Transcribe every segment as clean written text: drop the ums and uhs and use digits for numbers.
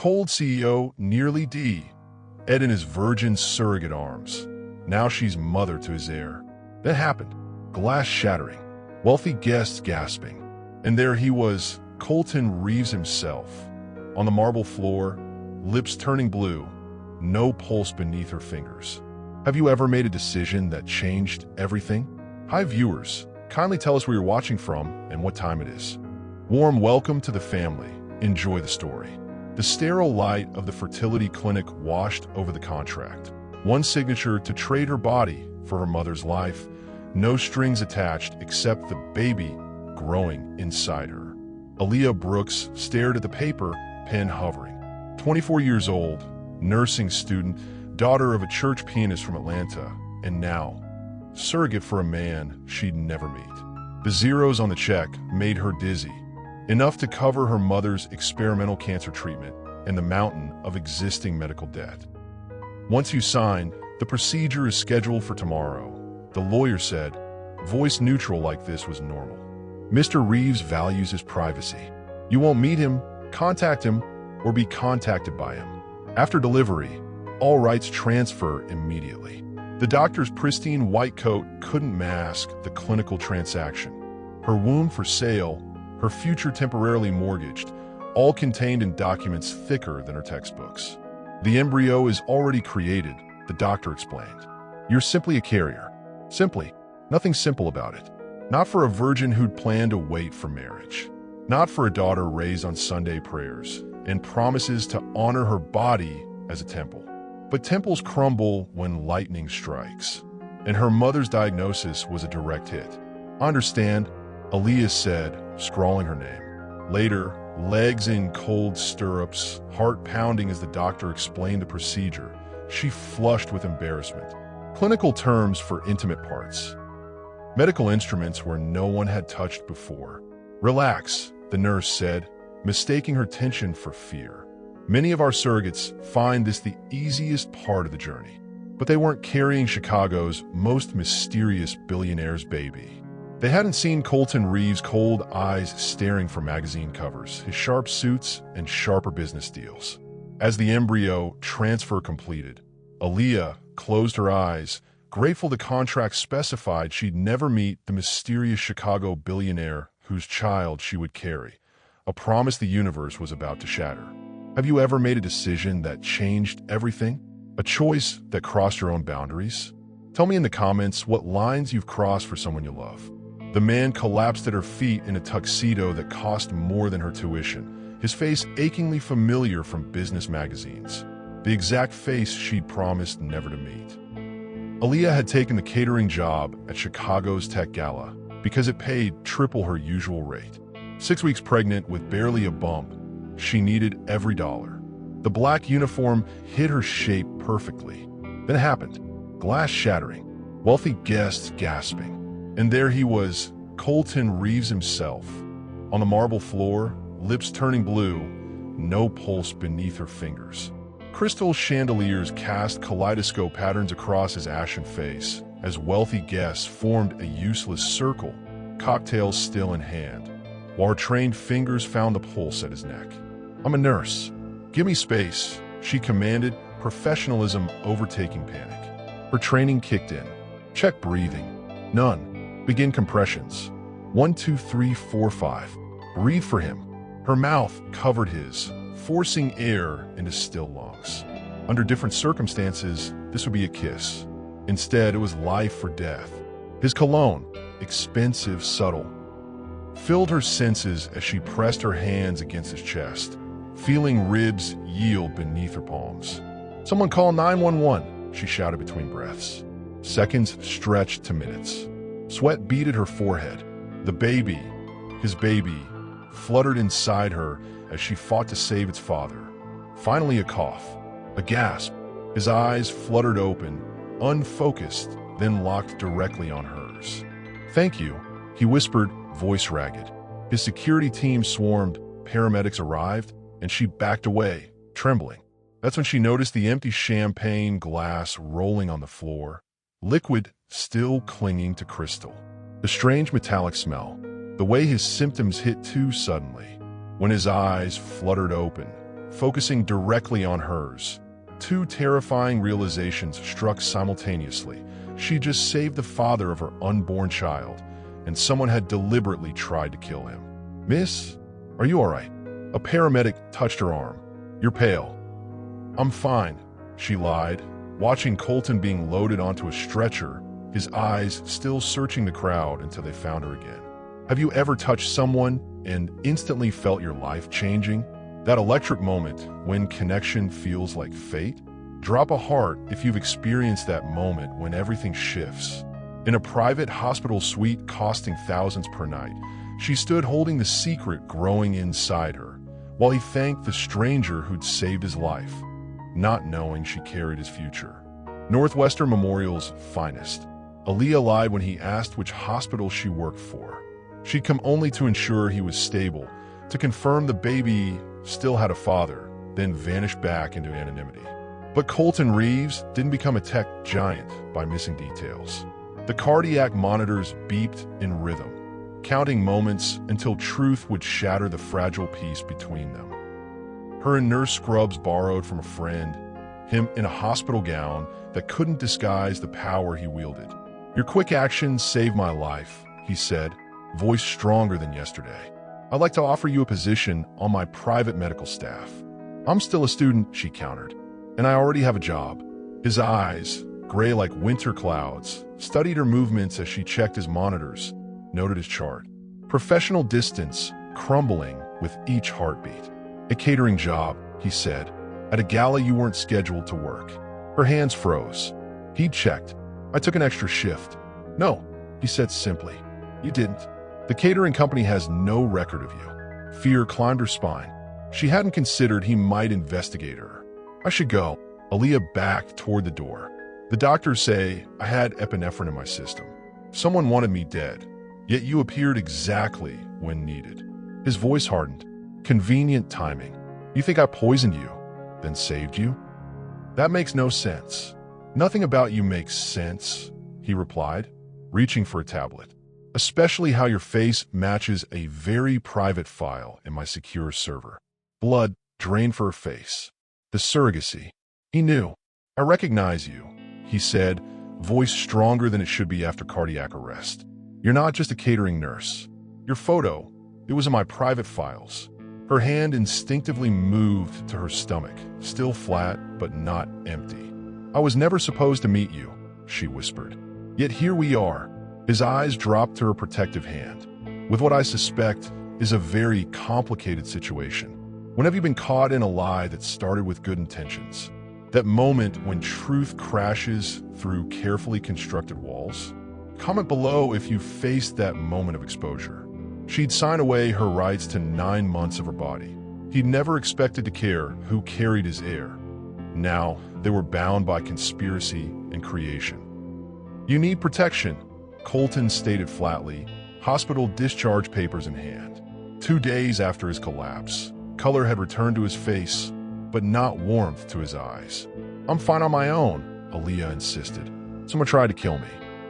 Cold CEO nearly D. Ed in his virgin surrogate arms. Now she's mother to his heir. That happened. Glass shattering. Wealthy guests gasping. And there he was, Colton Reeves himself. On the marble floor, lips turning blue, no pulse beneath her fingers. Have you ever made a decision that changed everything? Hi viewers, kindly tell us where you're watching from and what time it is. Warm welcome to the family. Enjoy the story. The sterile light of the fertility clinic washed over the contract. One signature to trade her body for her mother's life. No strings attached except the baby growing inside her. Aaliyah Brooks stared at the paper, pen hovering. 24 years old, nursing student, daughter of a church pianist from Atlanta, and now, surrogate for a man she'd never meet. The zeros on the check made her dizzy, enough to cover her mother's experimental cancer treatment and the mountain of existing medical debt. Once you sign, the procedure is scheduled for tomorrow, the lawyer said. Voice neutral like this was normal. Mr. Reeves values his privacy. You won't meet him, contact him, or be contacted by him. After delivery, all rights transfer immediately. The doctor's pristine white coat couldn't mask the clinical transaction. Her womb for sale, her future temporarily mortgaged, all contained in documents thicker than her textbooks. The embryo is already created, the doctor explained. You're simply a carrier. Simply. Nothing simple about it. Not for a virgin who'd planned to wait for marriage. Not for a daughter raised on Sunday prayers and promises to honor her body as a temple. But temples crumble when lightning strikes. And her mother's diagnosis was a direct hit. I understand, Aaliyah said, scrawling her name. Later, legs in cold stirrups, heart pounding as the doctor explained the procedure, she flushed with embarrassment. Clinical terms for intimate parts. Medical instruments where no one had touched before. Relax, the nurse said, mistaking her tension for fear. Many of our surrogates find this the easiest part of the journey. But they weren't carrying Chicago's most mysterious billionaire's baby. They hadn't seen Colton Reeves' cold eyes staring from magazine covers, his sharp suits, and sharper business deals. As the embryo transfer completed, Aaliyah closed her eyes, grateful the contract specified she'd never meet the mysterious Chicago billionaire whose child she would carry, a promise the universe was about to shatter. Have you ever made a decision that changed everything? A choice that crossed your own boundaries? Tell me in the comments what lines you've crossed for someone you love. The man collapsed at her feet in a tuxedo that cost more than her tuition, his face achingly familiar from business magazines, the exact face she'd promised never to meet. Aaliyah had taken the catering job at Chicago's Tech Gala because it paid triple her usual rate. 6 weeks pregnant with barely a bump, she needed every dollar. The black uniform hid her shape perfectly. Then it happened. Glass shattering, wealthy guests gasping. And there he was, Colton Reeves himself. On the marble floor, lips turning blue, no pulse beneath her fingers. Crystal chandeliers cast kaleidoscope patterns across his ashen face as wealthy guests formed a useless circle, cocktails still in hand, while her trained fingers found the pulse at his neck. I'm a nurse. Give me space, she commanded, professionalism overtaking panic. Her training kicked in. Check breathing. None. Begin compressions. 1, 2, 3, 4, 5. Breathe for him. Her mouth covered his, forcing air into still lungs. Under different circumstances, this would be a kiss. Instead, it was life or death. His cologne, expensive, subtle, filled her senses as she pressed her hands against his chest, feeling ribs yield beneath her palms. Someone call 911, she shouted between breaths. Seconds stretched to minutes. Sweat beaded her forehead. The baby, his baby, fluttered inside her as she fought to save its father. Finally a cough, a gasp. His eyes fluttered open, unfocused, then locked directly on hers. Thank you, he whispered, voice ragged. His security team swarmed, paramedics arrived, and she backed away, trembling. That's when she noticed the empty champagne glass rolling on the floor, liquid still clinging to crystal. The strange metallic smell, the way his symptoms hit too suddenly. When his eyes fluttered open, focusing directly on hers. Two terrifying realizations struck simultaneously. She just saved the father of her unborn child, and someone had deliberately tried to kill him. "Miss, are you all right?" A paramedic touched her arm. "You're pale." "I'm fine," she lied, watching Colton being loaded onto a stretcher, his eyes still searching the crowd until they found her again. Have you ever touched someone and instantly felt your life changing? That electric moment when connection feels like fate? Drop a heart if you've experienced that moment when everything shifts. In a private hospital suite costing thousands per night, she stood holding the secret growing inside her, while he thanked the stranger who'd saved his life, not knowing she carried his future. Northwestern Memorial's finest. Aaliyah lied when he asked which hospital she worked for. She'd come only to ensure he was stable, to confirm the baby still had a father, then vanished back into anonymity. But Colton Reeves didn't become a tech giant by missing details. The cardiac monitors beeped in rhythm, counting moments until truth would shatter the fragile peace between them. Her in nurse scrubs borrowed from a friend, him in a hospital gown that couldn't disguise the power he wielded. "Your quick actions saved my life," he said, voice stronger than yesterday. "I'd like to offer you a position on my private medical staff." "I'm still a student," she countered, "and I already have a job." His eyes, gray like winter clouds, studied her movements as she checked his monitors, noted his chart. Professional distance crumbling with each heartbeat. "A catering job," he said, "at a gala you weren't scheduled to work." Her hands froze. He checked. "I took an extra shift." "No," he said simply. "You didn't. The catering company has no record of you." Fear climbed her spine. She hadn't considered he might investigate her. "I should go." Aaliyah backed toward the door. "The doctors say I had epinephrine in my system. Someone wanted me dead, yet you appeared exactly when needed." His voice hardened. "Convenient timing. You think I poisoned you, then saved you?" "That makes no sense." "Nothing about you makes sense," he replied, reaching for a tablet. "Especially how your face matches a very private file in my secure server." Blood drained for her face. The surrogacy. He knew. "I recognize you," he said, voice stronger than it should be after cardiac arrest. "You're not just a catering nurse. Your photo, it was in my private files." Her hand instinctively moved to her stomach, still flat but not empty. "I was never supposed to meet you," she whispered. "Yet here we are." His eyes dropped to her protective hand. "With what I suspect is a very complicated situation. When have you been caught in a lie that started with good intentions? That moment when truth crashes through carefully constructed walls? Comment below if you faced that moment of exposure. She'd sign away her rights to 9 months of her body. He'd never expected to care who carried his heir. Now, they were bound by conspiracy and creation. "You need protection," Colton stated flatly, hospital discharge papers in hand. 2 days after his collapse, color had returned to his face, but not warmth to his eyes. "I'm fine on my own," Aaliyah insisted. "Someone tried to kill me.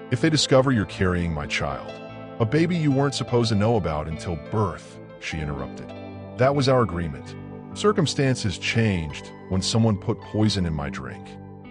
If they discover you're carrying my child." "A baby you weren't supposed to know about until birth," she interrupted. "That was our agreement." Circumstances changed when someone put poison in my drink.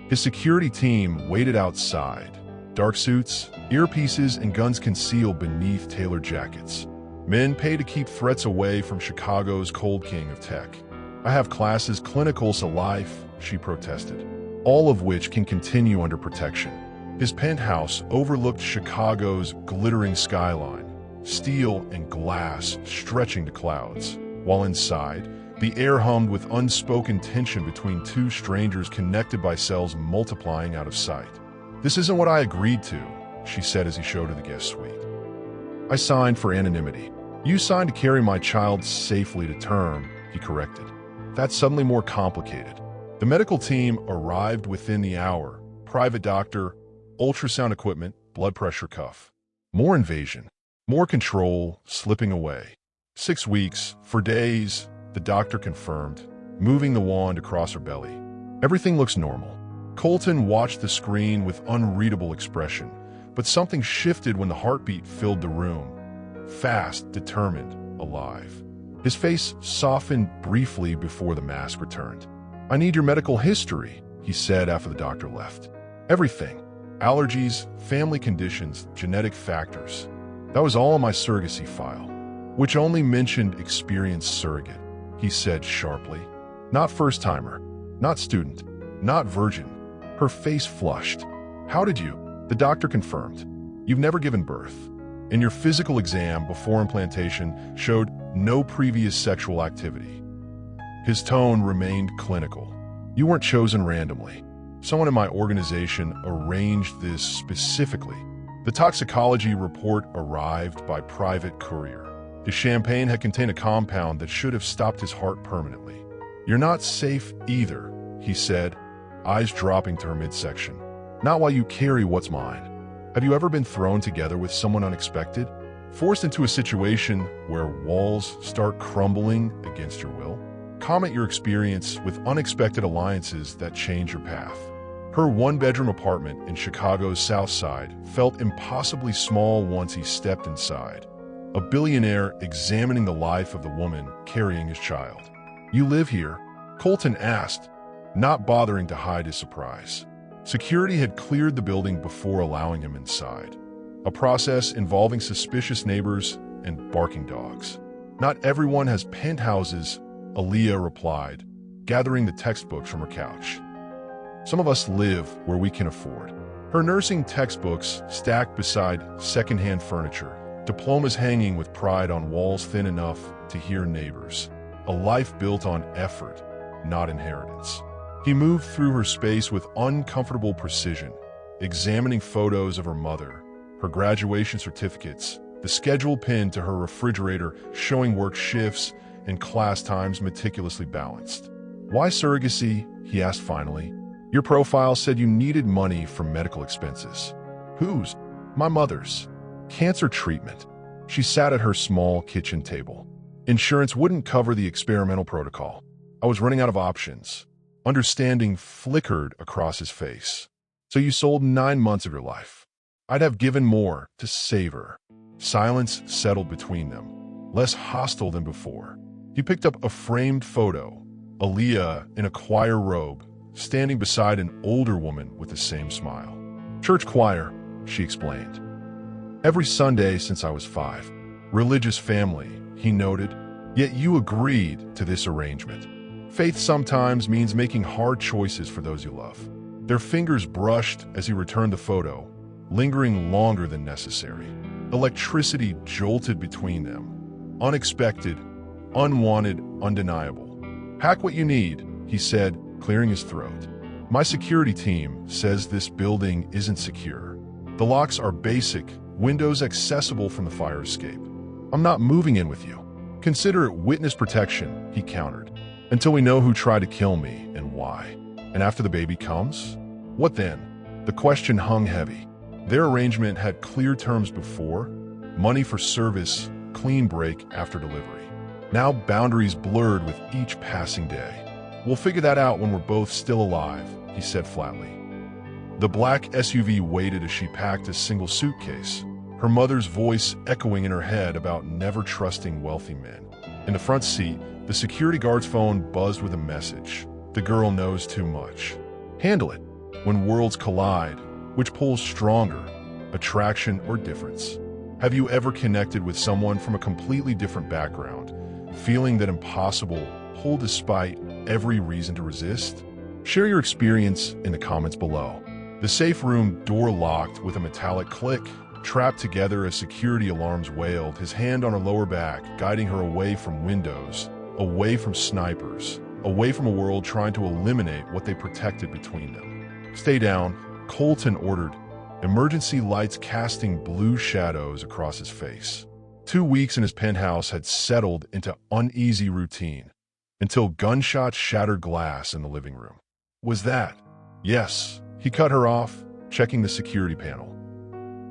His security team waited outside. Dark suits, earpieces, and guns concealed beneath tailored jackets. Men pay to keep threats away from Chicago's cold king of tech. "I have classes clinical to life," she protested, "all of which can continue under protection." His penthouse overlooked Chicago's glittering skyline, steel and glass stretching to clouds, while inside, the air hummed with unspoken tension between two strangers connected by cells multiplying out of sight. "This isn't what I agreed to," she said as he showed her the guest suite. "I signed for anonymity." "You signed to carry my child safely to term," he corrected. "That's suddenly more complicated." The medical team arrived within the hour. Private doctor, ultrasound equipment, blood pressure cuff. More invasion, more control slipping away. 6 weeks, for days, the doctor confirmed, moving the wand across her belly. "Everything looks normal." Colton watched the screen with unreadable expression, but something shifted when the heartbeat filled the room. Fast, determined, alive. His face softened briefly before the mask returned. "I need your medical history," he said after the doctor left. "Everything. Allergies, family conditions, genetic factors. That was all in my surrogacy file, which only mentioned experienced surrogate," he said sharply. "Not first-timer, not student, not virgin." Her face flushed. "How did you?" The doctor confirmed. "You've never given birth. And your physical exam before implantation showed no previous sexual activity." His tone remained clinical. "You weren't chosen randomly. Someone in my organization arranged this specifically." The toxicology report arrived by private courier. His champagne had contained a compound that should have stopped his heart permanently. "You're not safe either," he said, eyes dropping to her midsection. "Not while you carry what's mine." Have you ever been thrown together with someone unexpected? Forced into a situation where walls start crumbling against your will? Comment your experience with unexpected alliances that change your path. Her one-bedroom apartment in Chicago's South Side felt impossibly small once he stepped inside. A billionaire examining the life of the woman carrying his child. "You live here?" Colton asked, not bothering to hide his surprise. Security had cleared the building before allowing him inside, a process involving suspicious neighbors and barking dogs. "Not everyone has penthouses," Aaliyah replied, gathering the textbooks from her couch. "Some of us live where we can afford." Her nursing textbooks stacked beside secondhand furniture, diplomas hanging with pride on walls thin enough to hear neighbors. A life built on effort, not inheritance. He moved through her space with uncomfortable precision, examining photos of her mother, her graduation certificates, the schedule pinned to her refrigerator showing work shifts and class times meticulously balanced. "Why surrogacy?" he asked finally. "Your profile said you needed money for medical expenses." "Whose?" "My mother's. Cancer treatment." She sat at her small kitchen table. "Insurance wouldn't cover the experimental protocol. I was running out of options." Understanding flickered across his face. "So you sold 9 months of your life." "I'd have given more to save her." Silence settled between them, less hostile than before. He picked up a framed photo, Aaliyah in a choir robe, standing beside an older woman with the same smile. "Church choir," she explained. "Every Sunday since I was 5. Religious family," he noted. "Yet you agreed to this arrangement." Faith sometimes means making hard choices for those you love. Their fingers brushed as he returned the photo, lingering longer than necessary. Electricity jolted between them. Unexpected, unwanted, undeniable. "Pack what you need," he said, clearing his throat. "My security team says this building isn't secure. The locks are basic, windows accessible from the fire escape. I'm not moving in with you. Consider it witness protection," he countered. "Until we know who tried to kill me and why. And after the baby comes? What then?" The question hung heavy. Their arrangement had clear terms before: money for service, clean break after delivery. Now boundaries blurred with each passing day. "We'll figure that out when we're both still alive," he said flatly. The black SUV waited as she packed a single suitcase, her mother's voice echoing in her head about never trusting wealthy men. In the front seat, the security guard's phone buzzed with a message. "The girl knows too much." Handle it. When worlds collide, which pulls stronger, attraction or difference? Have you ever connected with someone from a completely different background, feeling that impossible pull despite every reason to resist? Share your experience in the comments below. The safe room door locked with a metallic click, trapped together as security alarms wailed, his hand on her lower back, guiding her away from windows, away from snipers, away from a world trying to eliminate what they protected between them. "Stay down," Colton ordered, emergency lights casting blue shadows across his face. 2 weeks in his penthouse had settled into uneasy routine, until gunshots shattered glass in the living room. "Was that?" "Yes." He cut her off, checking the security panel.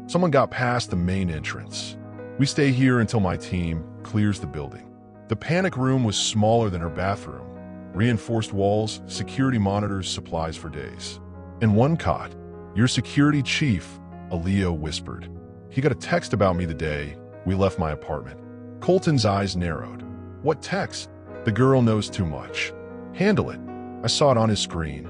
"Someone got past the main entrance. We stay here until my team clears the building." The panic room was smaller than her bathroom. Reinforced walls, security monitors, supplies for days. In one cot, "Your security chief," Aaliyah whispered. "He got a text about me the day we left my apartment." Colton's eyes narrowed. What text? The girl knows too much. Handle it. I saw it on his screen.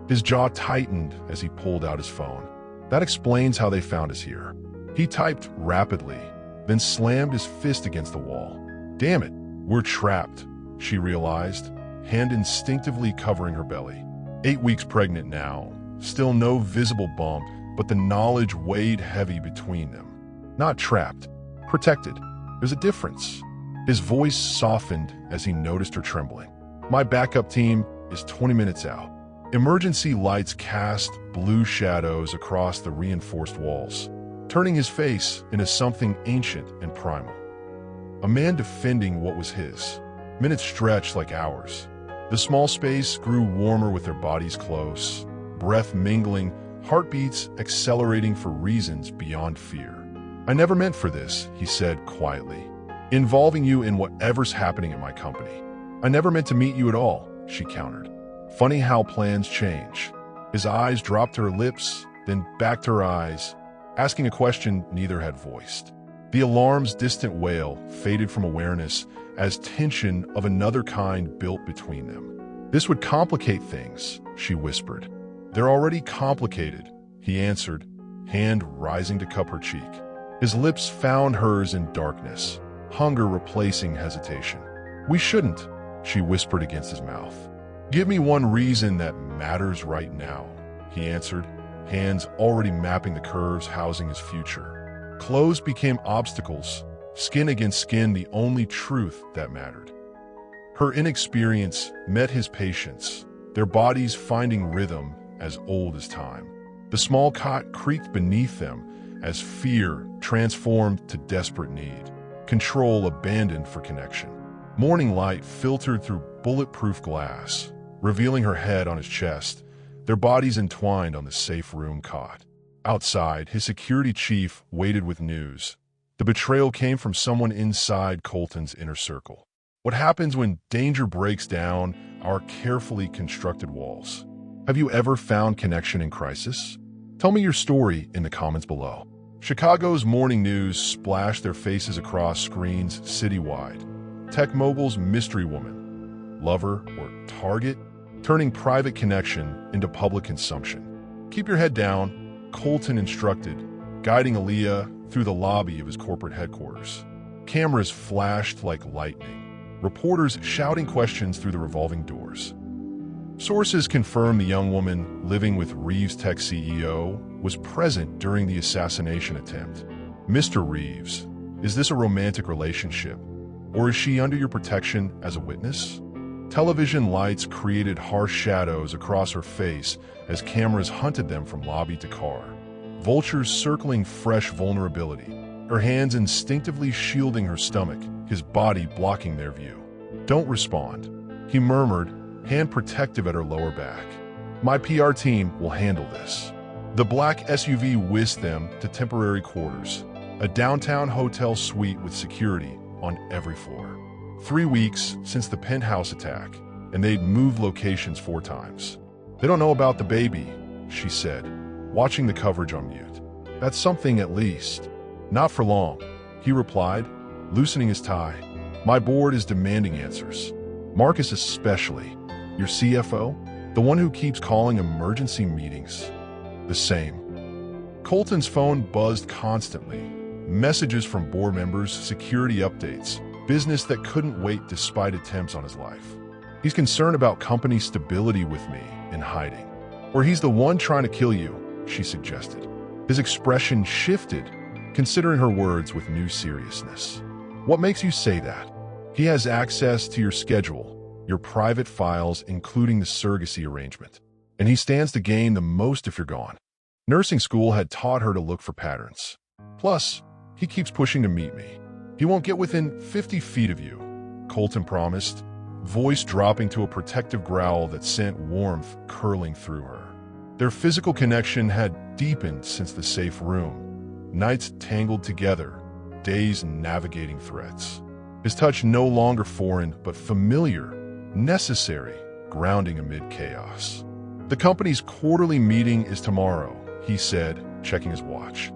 His jaw tightened as he pulled out his phone. That explains how they found us here. He typed rapidly, then slammed his fist against the wall. Damn it, we're trapped, she realized, hand instinctively covering her belly. 8 weeks pregnant now, still no visible bump, but the knowledge weighed heavy between them. Not trapped, protected. There's a difference. His voice softened as he noticed her trembling. My backup team is 20 minutes out. Emergency lights cast blue shadows across the reinforced walls, turning his face into something ancient and primal. A man defending what was his. Minutes stretched like hours. The small space grew warmer with their bodies close, breath mingling, heartbeats accelerating for reasons beyond fear. I never meant for this, he said quietly, involving you in whatever's happening at my company. I never meant to meet you at all, she countered. Funny how plans change. His eyes dropped to her lips, then back to her eyes, asking a question neither had voiced. The alarm's distant wail faded from awareness as tension of another kind built between them. This would complicate things, she whispered. They're already complicated, he answered, hand rising to cup her cheek. His lips found hers in darkness, hunger replacing hesitation. We shouldn't, she whispered against his mouth. Give me one reason that matters right now, he answered, hands already mapping the curves housing his future. Clothes became obstacles, skin against skin the only truth that mattered. Her inexperience met his patience, their bodies finding rhythm as old as time. The small cot creaked beneath them as fear transformed to desperate need, control abandoned for connection. Morning light filtered through bulletproof glass, revealing her head on his chest, their bodies entwined on the safe room cot. Outside, his security chief waited with news. The betrayal came from someone inside Colton's inner circle. What happens when danger breaks down our carefully constructed walls? Have you ever found connection in crisis? Tell me your story in the comments below. Chicago's morning news splashed their faces across screens citywide. Tech mogul's mystery woman, lover, or target, turning private connection into public consumption. Keep your head down, Colton instructed, guiding Aaliyah through the lobby of his corporate headquarters. Cameras flashed like lightning, reporters shouting questions through the revolving doors. Sources confirm the young woman living with Reeves Tech CEO was present during the assassination attempt. Mr. Reeves, is this a romantic relationship, or is she under your protection as a witness? Television lights created harsh shadows across her face as cameras hunted them from lobby to car. Vultures circling fresh vulnerability, her hands instinctively shielding her stomach, his body blocking their view. Don't respond, he murmured, hand protective at her lower back. My PR team will handle this. The black SUV whisked them to temporary quarters, a downtown hotel suite with security on every floor. 3 weeks since the penthouse attack, and they'd moved locations 4 times. They don't know about the baby, she said, watching the coverage on mute. That's something at least. Not for long, he replied, loosening his tie. My board is demanding answers. Marcus especially. Your CFO? The one who keeps calling emergency meetings? The same. Colton's phone buzzed constantly. Messages from board members, security updates, business that couldn't wait despite attempts on his life. He's concerned about company stability with me in hiding. Or he's the one trying to kill you, she suggested. His expression shifted, considering her words with new seriousness. What makes you say that? He has access to your schedule, your private files, including the surrogacy arrangement. And he stands to gain the most if you're gone. Nursing school had taught her to look for patterns. Plus, he keeps pushing to meet me. He won't get within 50 feet of you, Colton promised, voice dropping to a protective growl that sent warmth curling through her. Their physical connection had deepened since the safe room, nights tangled together, days navigating threats. His touch no longer foreign but familiar, necessary, grounding amid chaos. The company's quarterly meeting is tomorrow, he said, checking his watch.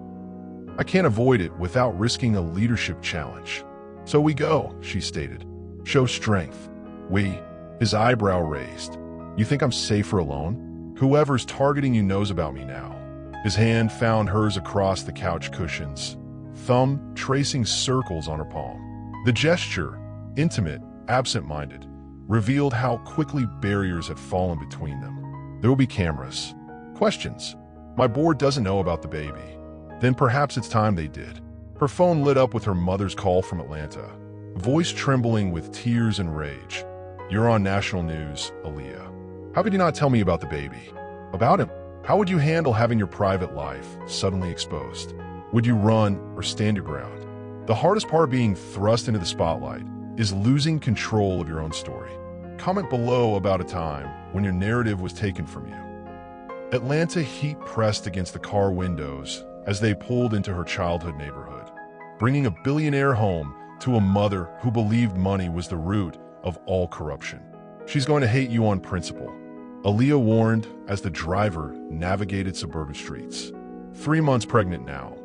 I can't avoid it without risking a leadership challenge. So we go, she stated, Show strength. We, his eyebrow raised. You think I'm safer alone? Whoever's targeting you knows about me now. His hand found hers across the couch cushions, thumb tracing circles on her palm. The gesture, intimate, absent-minded, revealed how quickly barriers had fallen between them. There will be cameras. Questions. My board doesn't know about the baby. Then perhaps it's time they did. Her phone lit up with her mother's call from Atlanta, voice trembling with tears and rage. You're on national news, Aaliyah. How could you not tell me about the baby? About him? How would you handle having your private life suddenly exposed? Would you run or stand your ground? The hardest part of being thrust into the spotlight is losing control of your own story. Comment below about a time when your narrative was taken from you. Atlanta heat pressed against the car windows as they pulled into her childhood neighborhood, bringing a billionaire home to a mother who believed money was the root of all corruption. She's going to hate you on principle, Aaliyah warned as the driver navigated suburban streets. 3 months pregnant now,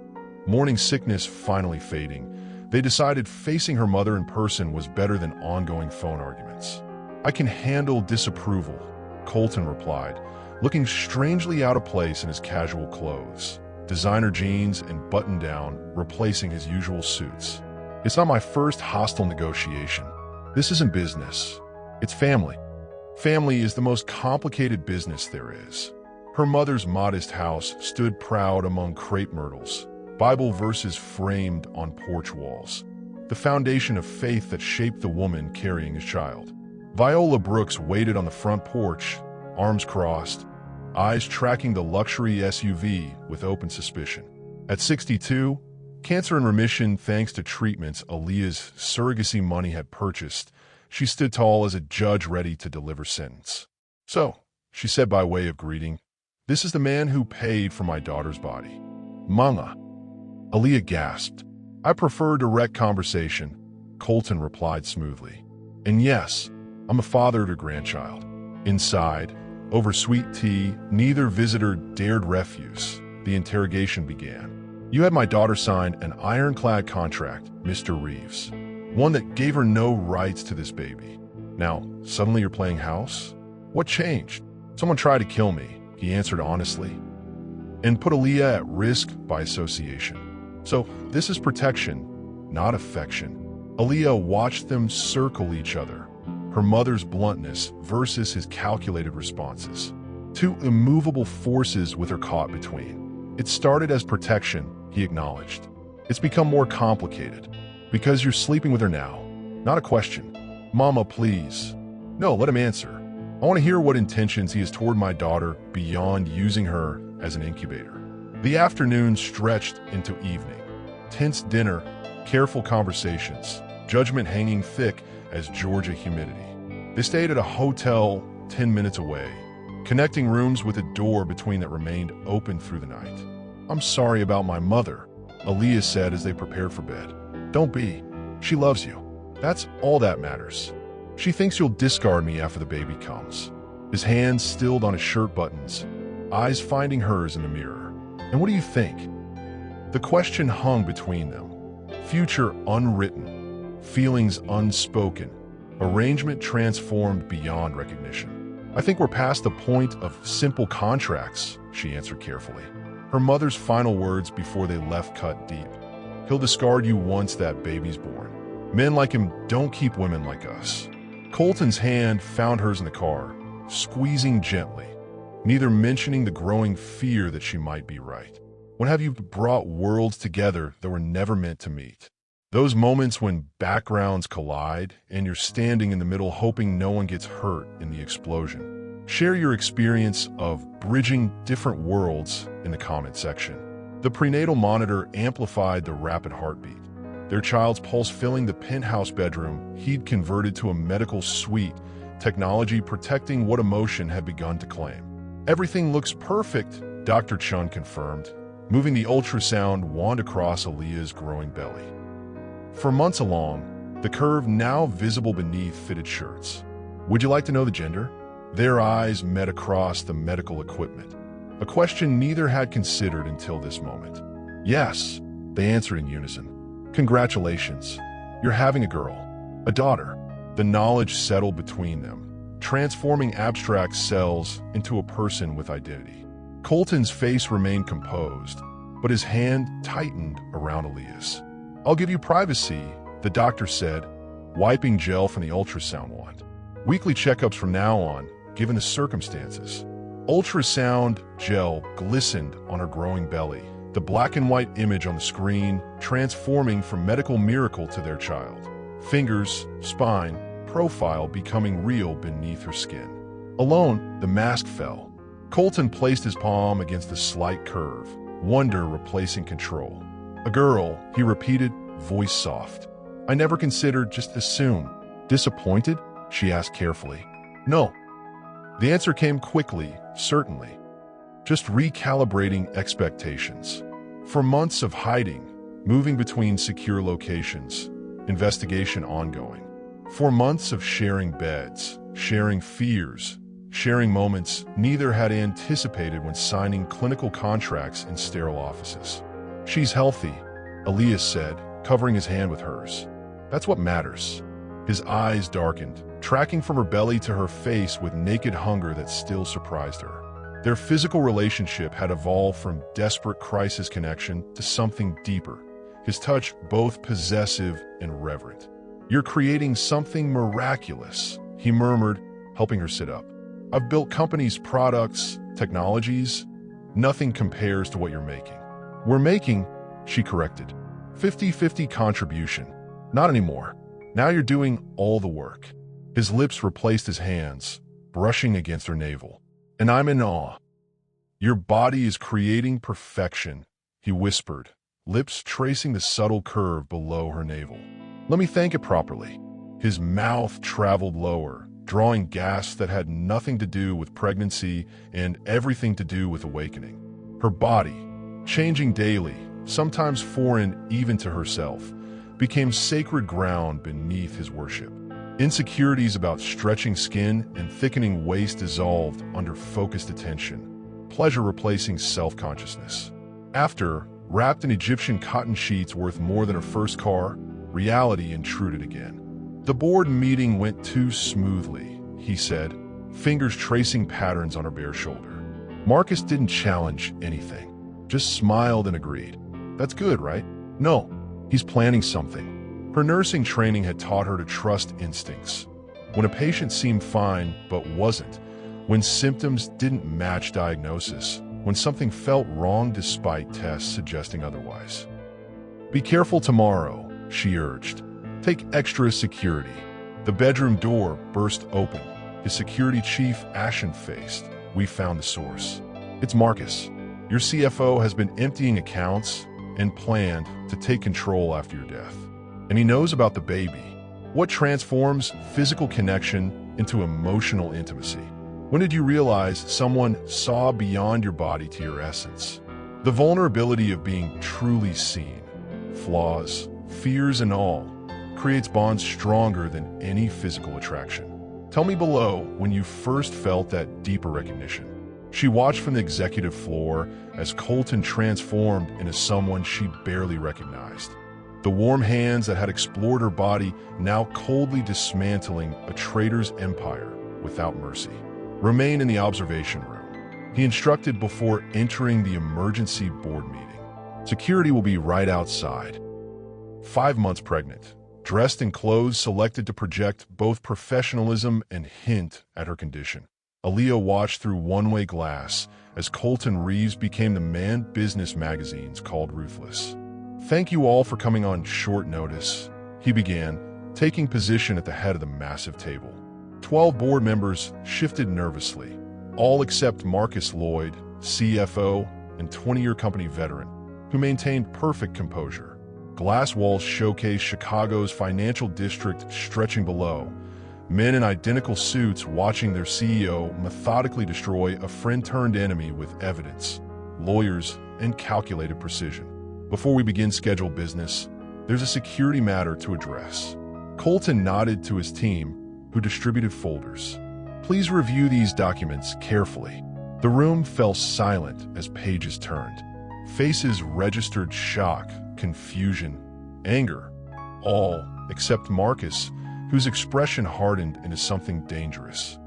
morning sickness finally fading, they decided facing her mother in person was better than ongoing phone arguments. I can handle disapproval, Colton replied, looking strangely out of place in his casual clothes, designer jeans and button-down replacing his usual suits. It's not my first hostile negotiation. This isn't business. It's family. Family is the most complicated business there is. Her mother's modest house stood proud among crepe myrtles, Bible verses framed on porch walls, the foundation of faith that shaped the woman carrying his child. Viola Brooks waited on the front porch, arms crossed, eyes tracking the luxury SUV with open suspicion. At 62, cancer in remission thanks to treatments Aaliyah's surrogacy money had purchased, she stood tall as a judge ready to deliver sentence. So, she said by way of greeting, this is the man who paid for my daughter's body. Mama. Aaliyah gasped. I prefer direct conversation, Colton replied smoothly. And yes, I'm a father to a grandchild. Inside, over sweet tea, neither visitor dared refuse. The interrogation began. You had my daughter sign an ironclad contract, Mr. Reeves. One that gave her no rights to this baby. Now, suddenly you're playing house? What changed? Someone tried to kill me, he answered honestly, and put Aaliyah at risk by association. So, this is protection, not affection. Aaliyah watched them circle each other, her mother's bluntness versus his calculated responses. Two immovable forces with her caught between. It started as protection, he acknowledged. It's become more complicated. Because you're sleeping with her now. Not a question. Mama, please. No, let him answer. I want to hear what intentions he has toward my daughter beyond using her as an incubator. The afternoon stretched into evening. Tense dinner, careful conversations, judgment hanging thick as Georgia humidity. They stayed at a hotel 10 minutes away, connecting rooms with a door between that remained open through the night. I'm sorry about my mother, Aaliyah said as they prepared for bed. Don't be. She loves you. That's all that matters. She thinks you'll discard me after the baby comes. His hands stilled on his shirt buttons, eyes finding hers in the mirror. And what do you think? The question hung between them. Future unwritten, feelings unspoken, arrangement transformed beyond recognition. I think we're past the point of simple contracts, she answered carefully. Her mother's final words before they left cut deep. He'll discard you once that baby's born. Men like him don't keep women like us. Colton's hand found hers in the car, squeezing gently, neither mentioning the growing fear that she might be right. When have you brought worlds together that were never meant to meet? Those moments when backgrounds collide and you're standing in the middle hoping no one gets hurt in the explosion. Share your experience of bridging different worlds in the comment section. The prenatal monitor amplified the rapid heartbeat, their child's pulse filling the penthouse bedroom he'd converted to a medical suite, technology protecting what emotion had begun to claim. Everything looks perfect, Dr. Chun confirmed, moving the ultrasound wand across Aaliyah's growing belly. For months along, the curve now visible beneath fitted shirts. Would you like to know the gender? Their eyes met across the medical equipment. A question neither had considered until this moment. Yes, they answered in unison. Congratulations. You're having a girl. A daughter. The knowledge settled between them, transforming abstract cells into a person with identity. Colton's face remained composed, but his hand tightened around Aaliyah's. "I'll give you privacy," the doctor said, wiping gel from the ultrasound wand. "Weekly checkups from now on, given the circumstances." Ultrasound gel glistened on her growing belly, the black and white image on the screen transforming from medical miracle to their child. Fingers, spine, profile becoming real beneath her skin. Alone, the mask fell. Colton placed his palm against the slight curve, wonder replacing control. "A girl," he repeated, voice soft. "I never considered just this soon." "Disappointed?" she asked carefully. "No." The answer came quickly, certainly. Just recalibrating expectations. For months of hiding, moving between secure locations, investigation ongoing. For months of sharing beds, sharing fears, sharing moments neither had anticipated when signing clinical contracts in sterile offices. "She's healthy," Elias said, covering his hand with hers. "That's what matters." His eyes darkened, tracking from her belly to her face with naked hunger that still surprised her. Their physical relationship had evolved from desperate crisis connection to something deeper, his touch both possessive and reverent. "You're creating something miraculous," he murmured, helping her sit up. "I've built companies, products, technologies. Nothing compares to what you're making." "We're making," she corrected, "50-50 contribution. Not anymore. Now you're doing all the work." His lips replaced his hands, brushing against her navel. "And I'm in awe." "Your body is creating perfection," he whispered, lips tracing the subtle curve below her navel. "Let me thank it properly." His mouth traveled lower, drawing gasps that had nothing to do with pregnancy and everything to do with awakening. Her body, changing daily, sometimes foreign even to herself, became sacred ground beneath his worship. Insecurities about stretching skin and thickening waist dissolved under focused attention, pleasure replacing self-consciousness. After, wrapped in Egyptian cotton sheets worth more than her first car, reality intruded again. "The board meeting went too smoothly," he said, fingers tracing patterns on her bare shoulder. Marcus didn't challenge anything, just smiled and agreed. "That's good, right?" "No, he's planning something." Her nursing training had taught her to trust instincts. When a patient seemed fine but wasn't, when symptoms didn't match diagnosis, when something felt wrong despite tests suggesting otherwise. "Be careful tomorrow," she urged. "Take extra security." The bedroom door burst open, his security chief ashen-faced. "We found the source. It's Marcus. Your CFO has been emptying accounts and planned to take control after your death. And he knows about the baby. What transforms physical connection into emotional intimacy? When did you realize someone saw beyond your body to your essence? The vulnerability of being truly seen, flaws, fears and all, creates bonds stronger than any physical attraction. Tell me below when you first felt that deeper recognition." She watched from the executive floor as Colton transformed into someone she barely recognized. The warm hands that had explored her body now coldly dismantling a traitor's empire without mercy. "Remain in the observation room," he instructed before entering the emergency board meeting. "Security will be right outside." 5 months pregnant, dressed in clothes selected to project both professionalism and hint at her condition. Aaliyah watched through one-way glass as Colton Reeves became the man business magazines called ruthless. "Thank you all for coming on short notice," he began, taking position at the head of the massive table. 12 board members shifted nervously, all except Marcus Lloyd, CFO and 20-year company veteran, who maintained perfect composure. Glass walls showcased Chicago's financial district stretching below, men in identical suits watching their CEO methodically destroy a friend-turned-enemy with evidence, lawyers, and calculated precision. "Before we begin scheduled business, there's a security matter to address." Colton nodded to his team, who distributed folders. "Please review these documents carefully." The room fell silent as pages turned. Faces registered shock, confusion, anger. All, except Marcus, whose expression hardened into something dangerous.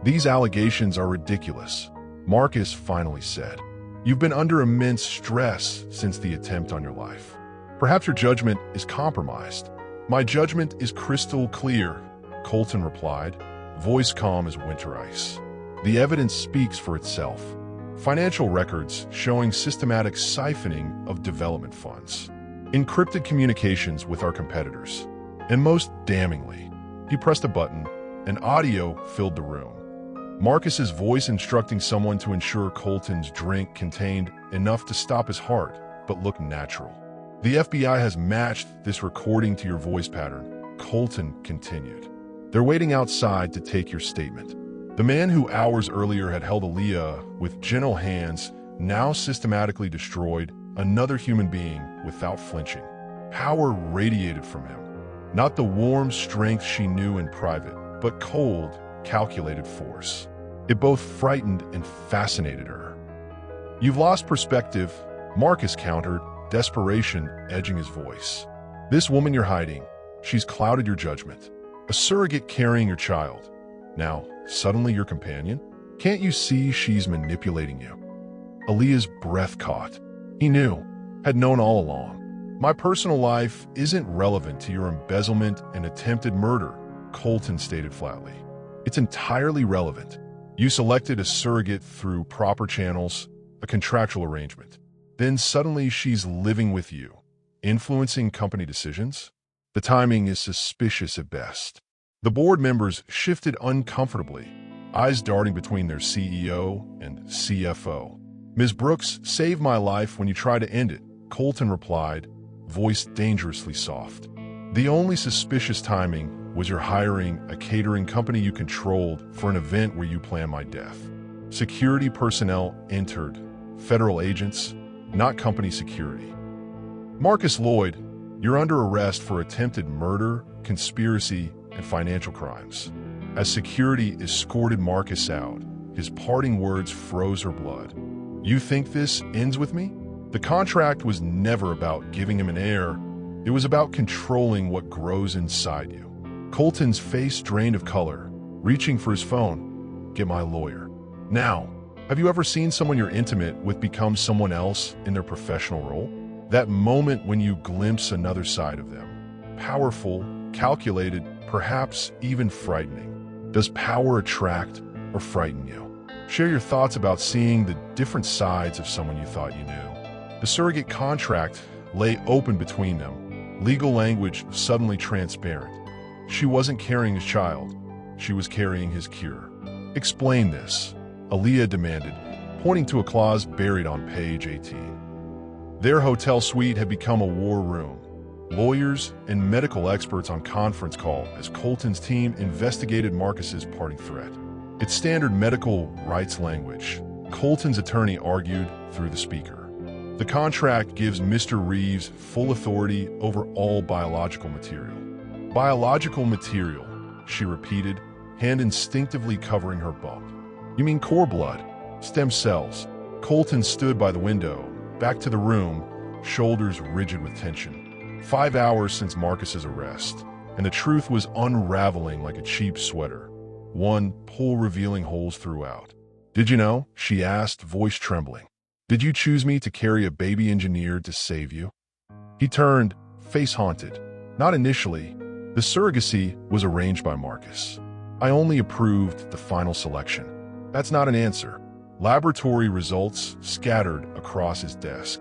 "These allegations are ridiculous," Marcus finally said. "You've been under immense stress since the attempt on your life. Perhaps your judgment is compromised." "My judgment is crystal clear," Colton replied, voice calm as winter ice. "The evidence speaks for itself. Financial records showing systematic siphoning of development funds, encrypted communications with our competitors, and most damningly," he pressed a button, and audio filled the room. Marcus's voice instructing someone to ensure Colton's drink contained enough to stop his heart, but look natural. "The FBI has matched this recording to your voice pattern," Colton continued. "They're waiting outside to take your statement." The man who hours earlier had held Aaliyah with gentle hands now systematically destroyed another human being without flinching. Power radiated from him. Not the warm strength she knew in private, but cold, calculated force. It both frightened and fascinated her. "You've lost perspective," Marcus countered, desperation edging his voice. "This woman you're hiding, she's clouded your judgment. A surrogate carrying your child. Now, suddenly your companion? Can't you see she's manipulating you?" Aaliyah's breath caught. He knew, had known all along. "My personal life isn't relevant to your embezzlement and attempted murder," Colton stated flatly. "It's entirely relevant. You selected a surrogate through proper channels, a contractual arrangement. Then suddenly she's living with you, influencing company decisions? The timing is suspicious at best." The board members shifted uncomfortably, eyes darting between their CEO and CFO. "Ms. Brooks saved my life when you tried to end it," Colton replied, voice dangerously soft. "The only suspicious timing was your hiring a catering company you controlled for an event where you planned my death. Security personnel entered, federal agents, not company security. Marcus Lloyd, you're under arrest for attempted murder, conspiracy, and financial crimes." As security escorted Marcus out, his parting words froze her blood. "You think this ends with me?" The contract was never about giving him an heir. It was about controlling what grows inside you. Colton's face drained of color, reaching for his phone. "Get my lawyer. Now." Have you ever seen someone you're intimate with become someone else in their professional role? That moment when you glimpse another side of them. Powerful, calculated, perhaps even frightening. Does power attract or frighten you? Share your thoughts about seeing the different sides of someone you thought you knew. The surrogate contract lay open between them, legal language suddenly transparent. She wasn't carrying his child. She was carrying his cure. "Explain this," Aaliyah demanded, pointing to a clause buried on page 18. Their hotel suite had become a war room. Lawyers and medical experts on conference call as Colton's team investigated Marcus's parting threat. It's standard medical rights language, Colton's attorney argued through the speaker. The contract gives Mr. Reeves full authority over all biological material. "Biological material," she repeated, hand instinctively covering her bump. "You mean core blood, stem cells?" Colton stood by the window, back to the room, shoulders rigid with tension. 5 hours since Marcus's arrest, and the truth was unraveling like a cheap sweater, one pull revealing holes throughout. "Did you know?" she asked, voice trembling. "Did you choose me to carry a baby engineered to save you?" He turned, face haunted. "Not initially. The surrogacy was arranged by Marcus. I only approved the final selection." That's not an answer. Laboratory results scattered across his desk.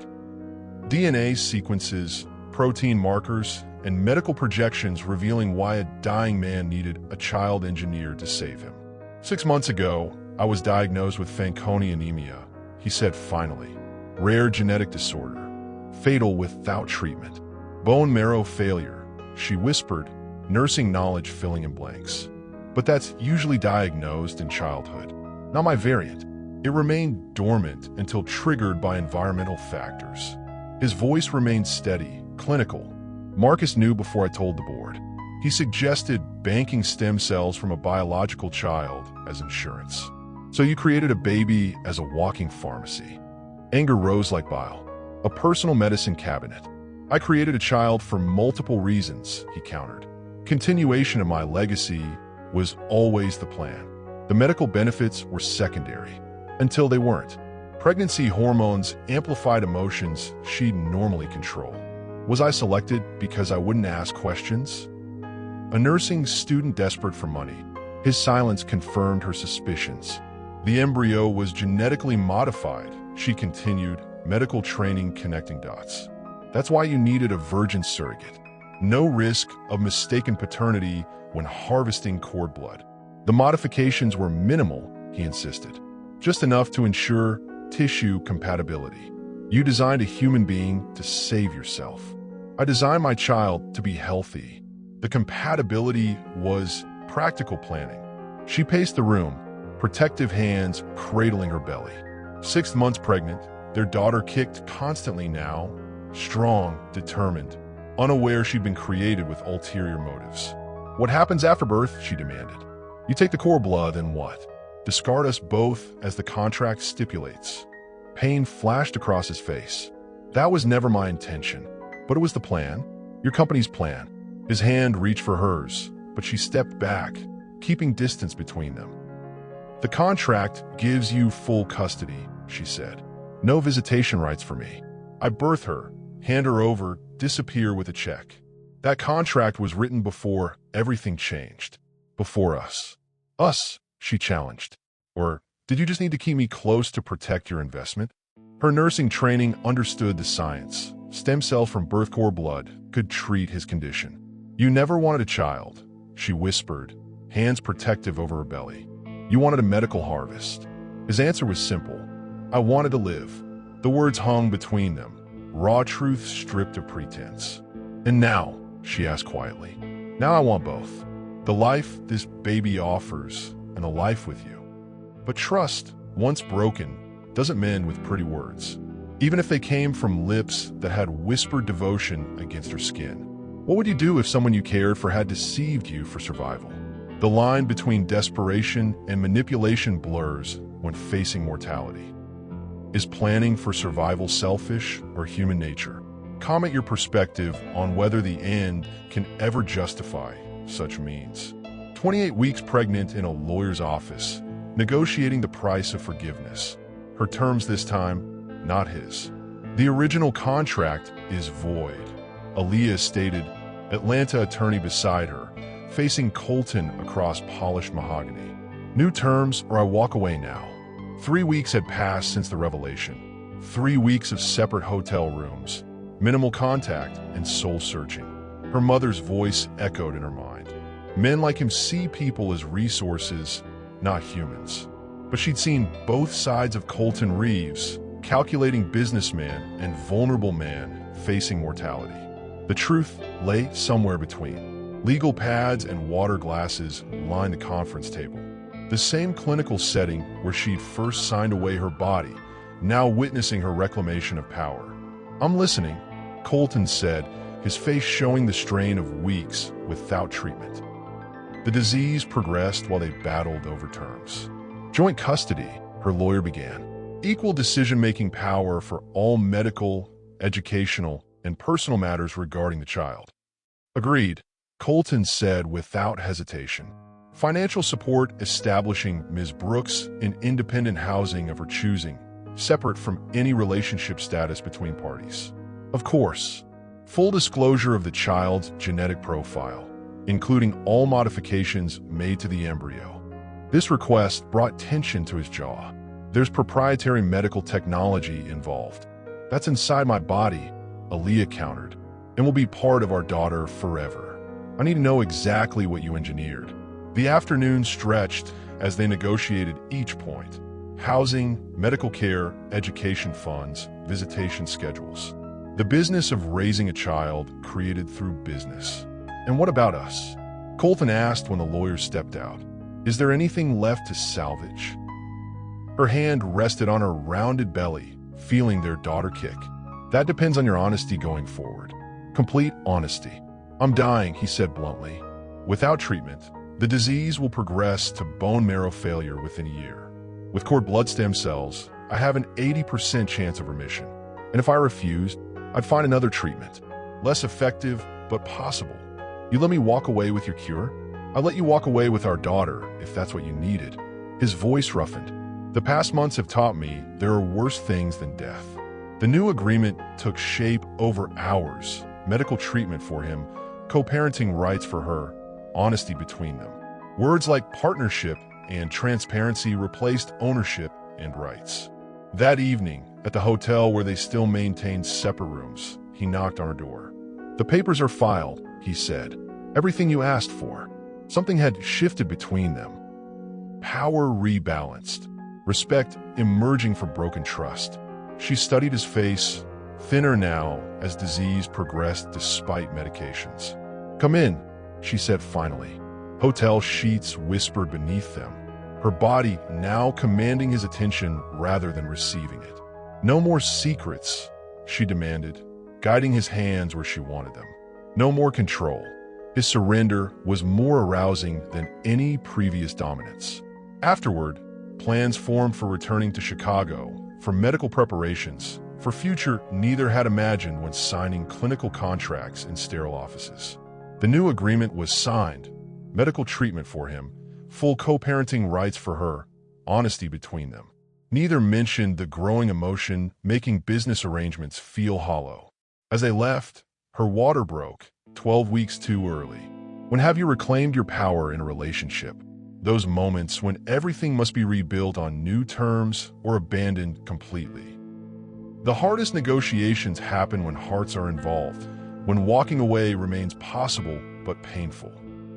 DNA sequences, protein markers, and medical projections revealing why a dying man needed a child engineered to save him. 6 months ago, I was diagnosed with Fanconi anemia, he said finally. Rare genetic disorder, fatal without treatment. Bone marrow failure, she whispered, nursing knowledge filling in blanks. But that's usually diagnosed in childhood. Not my variant. It remained dormant until triggered by environmental factors. His voice remained steady, clinical. Marcus knew before I told the board. He suggested banking stem cells from a biological child as insurance. So you created a baby as a walking pharmacy. Anger rose like bile. A personal medicine cabinet. I created a child for multiple reasons, he countered. Continuation of my legacy was always the plan. The medical benefits were secondary, until they weren't. Pregnancy hormones amplified emotions she'd normally control. Was I selected because I wouldn't ask questions? A nursing student desperate for money. His silence confirmed her suspicions. The embryo was genetically modified, she continued, medical training connecting dots. That's why you needed a virgin surrogate. No risk of mistaken paternity when harvesting cord blood. The modifications were minimal, he insisted. Just enough to ensure tissue compatibility. You designed a human being to save yourself. I designed my child to be healthy. The compatibility was practical planning. She paced the room, protective hands cradling her belly. 6 months pregnant, their daughter kicked constantly now, strong, determined, unaware she'd been created with ulterior motives. What happens after birth, she demanded. You take the cord blood, then what? Discard us both as the contract stipulates. Pain flashed across his face. That was never my intention, but it was the plan, your company's plan. His hand reached for hers, but she stepped back, keeping distance between them. The contract gives you full custody, she said. No visitation rights for me. I birth her, hand her over, disappear with a check. That contract was written before everything changed. Before us. Us, she challenged. Or did you just need to keep me close to protect your investment? Her nursing training understood the science. Stem cell from birth cord blood could treat his condition. You never wanted a child, she whispered, hands protective over her belly. You wanted a medical harvest. His answer was simple. I wanted to live. The words hung between them, raw truth stripped of pretense. And now, she asked quietly, now I want both. The life this baby offers and a life with you. But trust, once broken, doesn't mend with pretty words, even if they came from lips that had whispered devotion against her skin. What would you do if someone you cared for had deceived you for survival? The line between desperation and manipulation blurs when facing mortality. Is planning for survival selfish or human nature? Comment your perspective on whether the end can ever justify such means. 28 weeks pregnant in a lawyer's office, negotiating the price of forgiveness. Her terms this time, not his. The original contract is void, Aaliyah stated, Atlanta attorney beside her, facing Colton across polished mahogany. New terms or I walk away now. 3 weeks had passed since the revelation. 3 weeks of separate hotel rooms, minimal contact, and soul-searching. Her mother's voice echoed in her mind. Men like him see people as resources, not humans. But she'd seen both sides of Colton Reeves, calculating businessman and vulnerable man facing mortality. The truth lay somewhere between. Legal pads and water glasses lined the conference table. The same clinical setting where she'd first signed away her body, now witnessing her reclamation of power. I'm listening, Colton said, his face showing the strain of weeks without treatment. The disease progressed while they battled over terms. Joint custody, her lawyer began. Equal decision-making power for all medical, educational, and personal matters regarding the child. Agreed, Colton said without hesitation. Financial support establishing Ms. Brooks in independent housing of her choosing, separate from any relationship status between parties. Of course, full disclosure of the child's genetic profile, including all modifications made to the embryo. This request brought tension to his jaw. There's proprietary medical technology involved. That's inside my body, Aaliyah countered, and will be part of our daughter forever. I need to know exactly what you engineered. The afternoon stretched as they negotiated each point. Housing, medical care, education funds, visitation schedules. The business of raising a child created through business. And what about us? Colton asked when the lawyer stepped out. Is there anything left to salvage? Her hand rested on her rounded belly, feeling their daughter kick. That depends on your honesty going forward. Complete honesty. I'm dying, he said bluntly. Without treatment, the disease will progress to bone marrow failure within a year. With cord blood stem cells, I have an 80% chance of remission. And if I refused, I'd find another treatment. Less effective, but possible. You let me walk away with your cure? I'll let you walk away with our daughter, if that's what you needed." His voice roughened. "The past months have taught me there are worse things than death." The new agreement took shape over hours. Medical treatment for him, co-parenting rights for her, honesty between them. Words like partnership and transparency replaced ownership and rights. That evening, at the hotel where they still maintained separate rooms, he knocked on her door. "The papers are filed," he said. "Everything you asked for." Something had shifted between them. Power rebalanced. Respect emerging from broken trust. She studied his face, thinner now as disease progressed despite medications. "Come in," she said finally. Hotel sheets whispered beneath them, her body now commanding his attention rather than receiving it. "No more secrets," she demanded, guiding his hands where she wanted them. No more control. His surrender was more arousing than any previous dominance. Afterward, plans formed for returning to Chicago, for medical preparations, for future neither had imagined when signing clinical contracts in sterile offices. The new agreement was signed, medical treatment for him, full co-parenting rights for her, honesty between them. Neither mentioned the growing emotion making business arrangements feel hollow. As they left, her water broke, 12 weeks too early. When have you reclaimed your power in a relationship? Those moments when everything must be rebuilt on new terms or abandoned completely. The hardest negotiations happen when hearts are involved, when walking away remains possible but painful.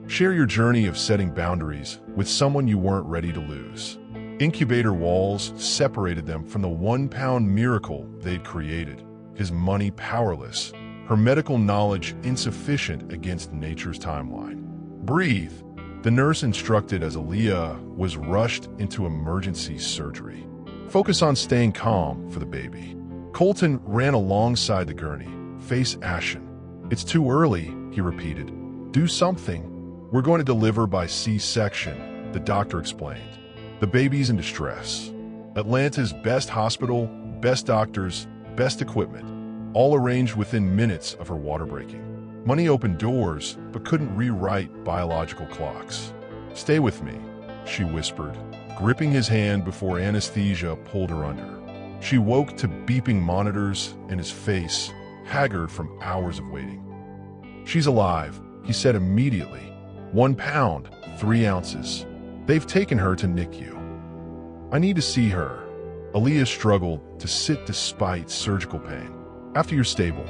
Share your journey of setting boundaries with someone you weren't ready to lose. Incubator walls separated them from the 1-pound miracle they'd created, his money powerless, her medical knowledge insufficient against nature's timeline. "Breathe," the nurse instructed as Aaliyah was rushed into emergency surgery. "Focus on staying calm for the baby." Colton ran alongside the gurney, face ashen. "It's too early," he repeated. "Do something." "We're going to deliver by C-section," the doctor explained. "The baby's in distress." Atlanta's best hospital, best doctors, best equipment, all arranged within minutes of her water breaking. Money opened doors, but couldn't rewrite biological clocks. "Stay with me," she whispered, gripping his hand before anesthesia pulled her under. She woke to beeping monitors and his face, haggard from hours of waiting. "She's alive," he said immediately. 1 pound, 3 ounces. "They've taken her to NICU. I need to see her." Aaliyah struggled to sit despite surgical pain. "After you're stable."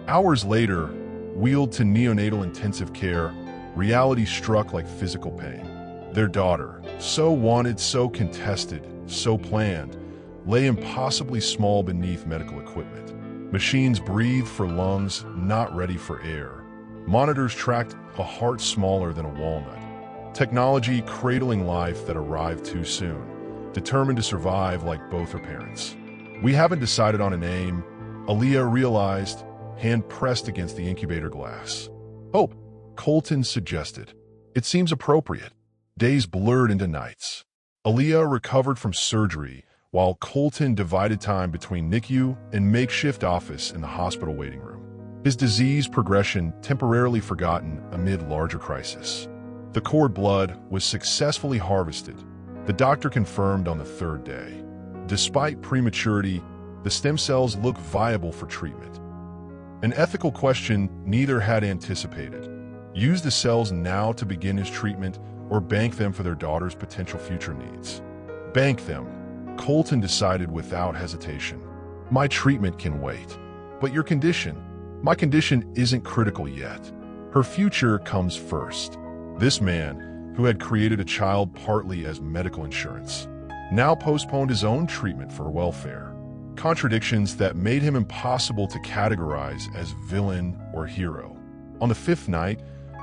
Hours later, wheeled to neonatal intensive care, reality struck like physical pain. Their daughter, so wanted, so contested, so planned, lay impossibly small beneath medical equipment. Machines breathed for lungs not ready for air. Monitors tracked a heart smaller than a walnut. Technology cradling life that arrived too soon, determined to survive like both her parents. "We haven't decided on a name," Aaliyah realized, hand pressed against the incubator glass. "Hope," Colton suggested. "It seems appropriate." Days blurred into nights. Aaliyah recovered from surgery, while Colton divided time between NICU and makeshift office in the hospital waiting room. His disease progression temporarily forgotten amid larger crisis. The cord blood was successfully harvested, the doctor confirmed on the 3rd day. Despite prematurity, the stem cells looked viable for treatment. An ethical question neither had anticipated. Use the cells now to begin his treatment or bank them for their daughter's potential future needs? Bank them, Colton decided without hesitation. "My treatment can wait. But your condition? My condition isn't critical yet. Her future comes first." This man, who had created a child partly as medical insurance, now postponed his own treatment for welfare. Contradictions that made him impossible to categorize as villain or hero. On the 5th night,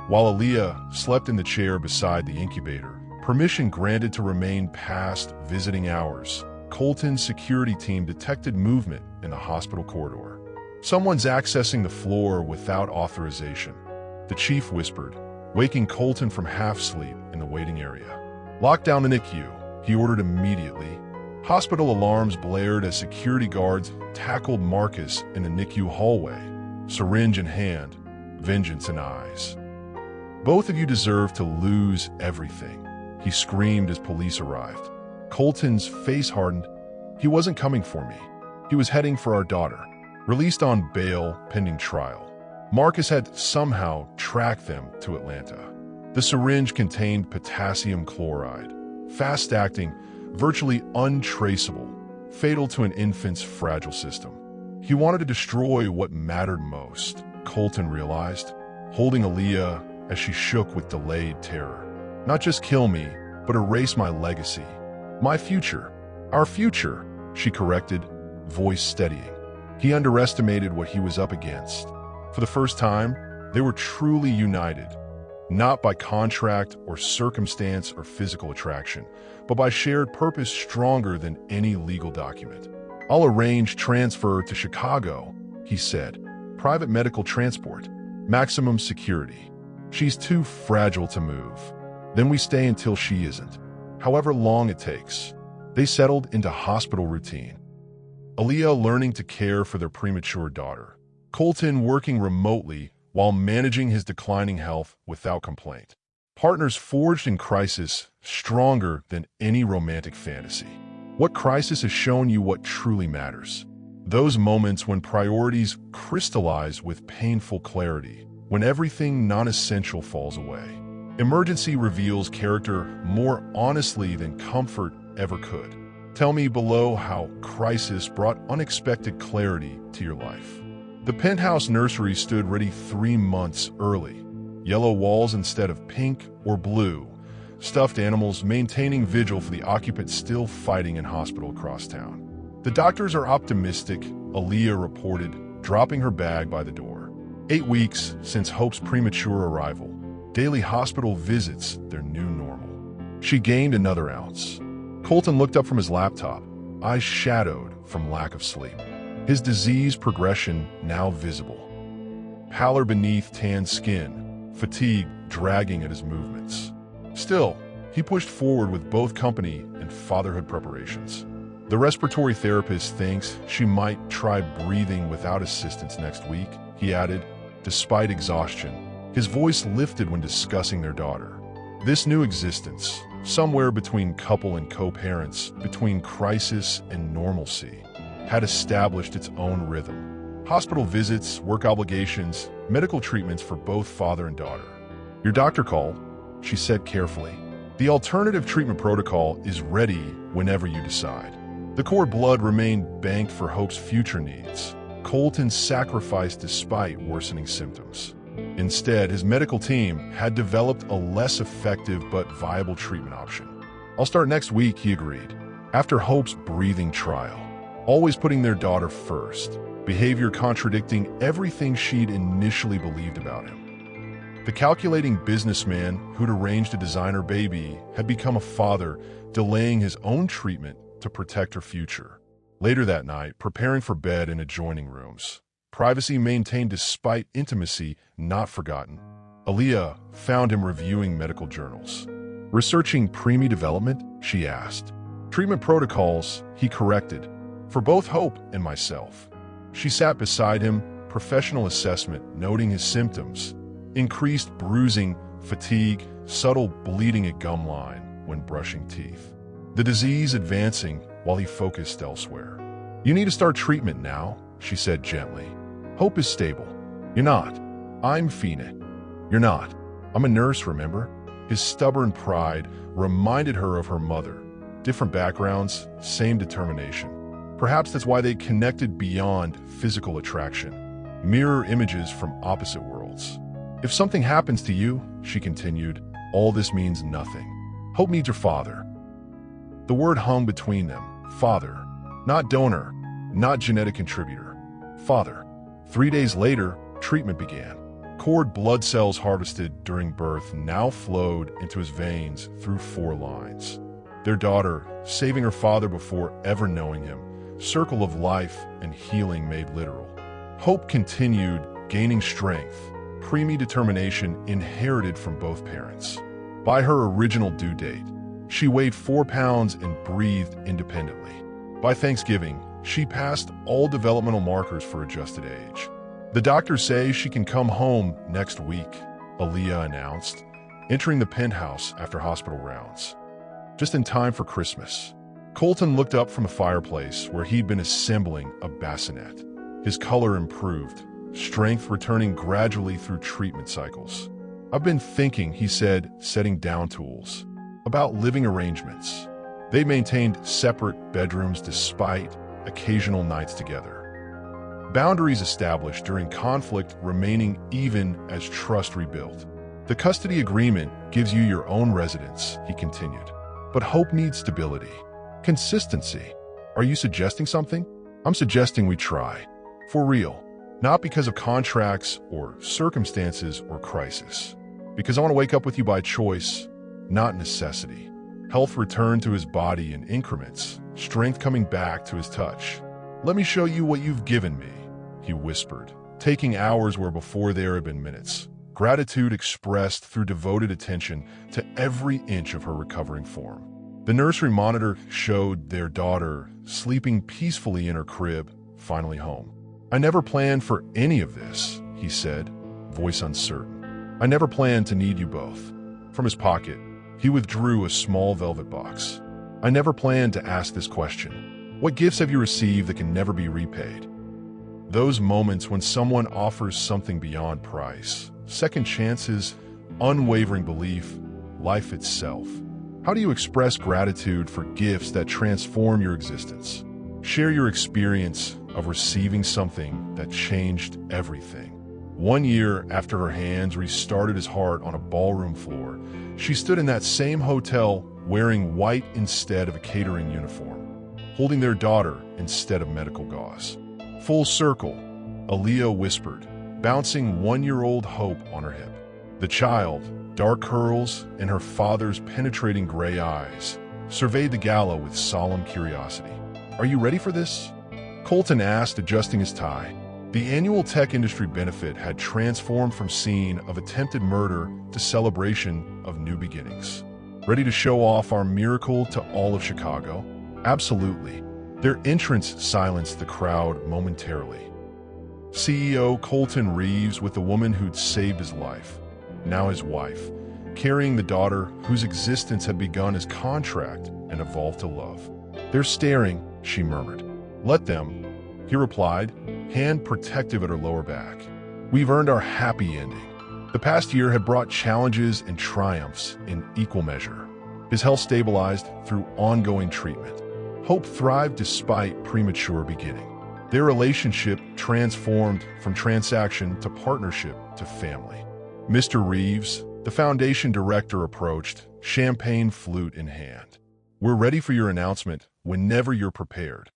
while Aaliyah slept in the chair beside the incubator, permission granted to remain past visiting hours, Colton's security team detected movement in the hospital corridor. "Someone's accessing the floor without authorization," the chief whispered, waking Colton from half-sleep in the waiting area. "Lock down the NICU," he ordered immediately. Hospital alarms blared as security guards tackled Marcus in the NICU hallway, syringe in hand, vengeance in eyes. Both of you deserve to lose everything," he screamed as police arrived. Colton's face hardened. He wasn't coming for me. He was heading for our daughter. Released on bail pending trial, Marcus had somehow tracked them to Atlanta. The syringe contained potassium chloride, fast-acting, virtually untraceable, fatal to an infant's fragile system. He wanted to destroy what mattered most, Colton realized, holding Aaliyah as she shook with delayed terror. Not just kill me, but erase my legacy. My future. Our future, she corrected, voice steadying. He underestimated what he was up against. For the first time, they were truly united, not by contract or circumstance or physical attraction, but by shared purpose stronger than any legal document. "I'll arrange transfer to Chicago," he said. "Private medical transport, maximum security. She's too fragile to move. Then we stay until she isn't, however long it takes." They settled into hospital routine. Aaliyah learning to care for their premature daughter. Colton working remotely while managing his declining health without complaint. Partners forged in crisis, stronger than any romantic fantasy. What crisis has shown you what truly matters? Those moments when priorities crystallize with painful clarity, when everything non-essential falls away. Emergency reveals character more honestly than comfort ever could. Tell me below how crisis brought unexpected clarity to your life. The penthouse nursery stood ready 3 months early. Yellow walls instead of pink or blue. Stuffed animals maintaining vigil for the occupant still fighting in hospital across town. "The doctors are optimistic," Aaliyah reported, dropping her bag by the door. 8 weeks since Hope's premature arrival. Daily hospital visits, their new normal. She gained another ounce. Colton looked up from his laptop, eyes shadowed from lack of sleep. His disease progression now visible. Pallor beneath tan skin, fatigue dragging at his movements. Still, he pushed forward with both company and fatherhood preparations. The respiratory therapist thinks she might try breathing without assistance next week, he added, despite exhaustion. His voice lifted when discussing their daughter. This new existence, somewhere between couple and co-parents, between crisis and normalcy, had established its own rhythm. Hospital visits, work obligations, medical treatments for both father and daughter. "Your doctor called," she said carefully. "The alternative treatment protocol is ready whenever you decide." The cord blood remained banked for Hope's future needs. Colton sacrificed despite worsening symptoms. Instead, his medical team had developed a less effective but viable treatment option. "I'll start next week," he agreed, after Hope's breathing trial. Always putting their daughter first, behavior contradicting everything she'd initially believed about him. The calculating businessman who'd arranged a designer baby had become a father, delaying his own treatment to protect her future. Later that night, preparing for bed in adjoining rooms. Privacy maintained despite intimacy not forgotten. Aaliyah found him reviewing medical journals. "Researching preemie development?" she asked. "Treatment protocols," he corrected, "for both Hope and myself." She sat beside him, professional assessment, noting his symptoms. Increased bruising, fatigue, subtle bleeding at gum line when brushing teeth. The disease advancing while he focused elsewhere. "You need to start treatment now," she said gently. "Hope is stable. You're not. I'm Fina. You're not. I'm a nurse, remember?" His stubborn pride reminded her of her mother. Different backgrounds, same determination. Perhaps that's why they connected beyond physical attraction. Mirror images from opposite worlds. "If something happens to you," she continued, "all this means nothing. Hope needs your father." The word hung between them. Father. Not donor. Not genetic contributor. Father. 3 days later, treatment began. Cord blood cells harvested during birth now flowed into his veins through 4 lines. Their daughter, saving her father before ever knowing him. Circle of life and healing made literal. Hope continued, gaining strength. Preemie determination inherited from both parents. By her original due date, she weighed 4 pounds and breathed independently. By Thanksgiving, she passed all developmental markers for adjusted age. "The doctors say she can come home next week," Aaliyah announced, entering the penthouse after hospital rounds. Just in time for Christmas. Colton looked up from the fireplace where he'd been assembling a bassinet. His color improved, strength returning gradually through treatment cycles. "I've been thinking," he said, setting down tools, "about living arrangements." They maintained separate bedrooms despite occasional nights together. Boundaries established during conflict remaining even as trust rebuilt. "The custody agreement gives you your own residence," he continued. "But hope needs stability. Consistency. Are you suggesting something?" "I'm suggesting we try. For real. Not because of contracts or circumstances or crisis. Because I want to wake up with you by choice, not necessity." Health returned to his body in increments, strength coming back to his touch. "Let me show you what you've given me," he whispered, taking hours where before there had been minutes. Gratitude expressed through devoted attention to every inch of her recovering form. The nursery monitor showed their daughter sleeping peacefully in her crib, finally home. "I never planned for any of this," he said, voice uncertain. "I never planned to need you both." From his pocket, he withdrew a small velvet box. "I never planned to ask this question. What gifts have you received that can never be repaid?" Those moments when someone offers something beyond price, second chances, unwavering belief, life itself. How do you express gratitude for gifts that transform your existence? Share your experience of receiving something that changed everything. 1 year after her hands restarted his heart on a ballroom floor, she stood in that same hotel wearing white instead of a catering uniform, holding their daughter instead of medical gauze. "Full circle," Aaliyah whispered, bouncing 1-year-old Hope on her hip. The child, dark curls in her father's penetrating gray eyes, surveyed the gala with solemn curiosity. "Are you ready for this?" Colton asked, adjusting his tie. The annual tech industry benefit had transformed from scene of attempted murder to celebration of new beginnings. "Ready to show off our miracle to all of Chicago?" "Absolutely." Their entrance silenced the crowd momentarily. CEO Colton Reeves with the woman who'd saved his life, now his wife, carrying the daughter whose existence had begun as contract and evolved to love. "They're staring," she murmured. "Let them," he replied, hand protective at her lower back. "We've earned our happy ending." The past year had brought challenges and triumphs in equal measure. His health stabilized through ongoing treatment. Hope thrived despite premature beginning. Their relationship transformed from transaction to partnership to family. Mr. Reeves, the foundation director, approached, champagne flute in hand. "We're ready for your announcement whenever you're prepared."